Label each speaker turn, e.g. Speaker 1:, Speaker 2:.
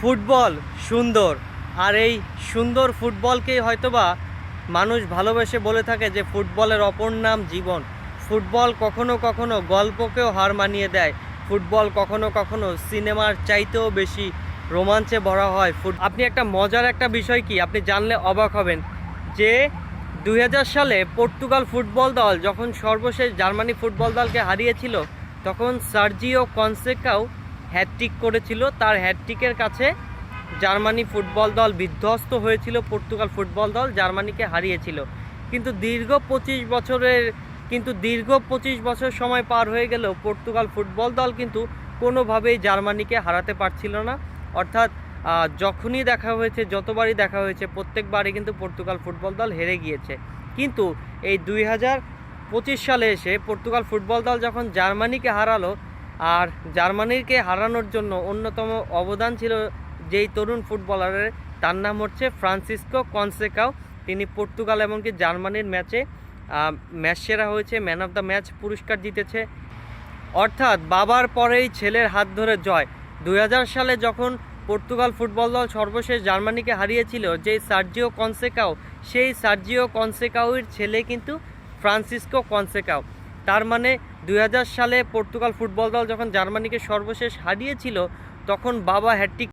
Speaker 1: Football সুন্দর, আর এই সুন্দর ফুটবলকেই হয়তোবা মানুষ ভালোবেসে বলে থাকে যে ফুটবলের অপর নাম জীবন। ফুটবল কখনো কখনো গল্পকেও হার মানিয়ে দেয়। ফুটবল কখনো কখনো সিনেমার চাইতেও বেশি রোমাঞ্চে ভরা হয়। আপনি একটা মজার একটা বিষয় কি আপনি জানলে অবাক হবেন যে 2000 সালে পর্তুগাল ফুটবল দল যখন সর্বশেষ জার্মানি ফুটবল দলকে হারিয়েছিল, তখন সার্জিও কনসেকাও হ্যাটট্রিক করেছিল। তার হ্যাটট্রিকের কাছে জার্মানি ফুটবল দল বিধ্বস্ত হয়েছিল। পর্তুগাল ফুটবল দল জার্মানিকে হারিয়েছিল। কিন্তু দীর্ঘ 25 বছর সময় পার হয়ে গেলেও পর্তুগাল ফুটবল দল কিন্তু কোনোভাবেই জার্মানিকে হারাতে পারছিল না। অর্থাৎ যখনই দেখা হয়েছে, যতবারই দেখা হয়েছে, প্রত্যেকবারই কিন্তু পর্তুগাল ফুটবল দল হেরে গিয়েছে। কিন্তু এই 2025 সালে এসে পর্তুগাল ফুটবল দল যখন জার্মানিকে হারালো, আর জার্মানিকে হারানোর জন্য অন্যতম অবদান ছিল যেই তরুণ ফুটবলারের, তার নাম হচ্ছে ফ্রান্সিসকো কনসেকাও। তিনি পর্তুগাল এমনকি জার্মানির ম্যাচে ম্যাচ সেরা হয়েছে, ম্যান অফ দ্য ম্যাচ পুরস্কার জিতেছে। অর্থাৎ বাবার পরেই ছেলের হাত ধরে জয়। 2000 সালে যখন পর্তুগাল ফুটবল দল সর্বশেষ জার্মানিকে হারিয়েছিল, যেই সার্জিও কনসেকাও, সেই সার্জিও কনসেকাওয়ের ছেলে কিন্তু ফ্রান্সিসকো কনসেকাও। তার মানে 2000 সালে পর্তুগাল ফুটবল দল যখন জার্মানিকে সর্বশেষ হারিয়েছিল, তখন বাবা হ্যাটট্রিক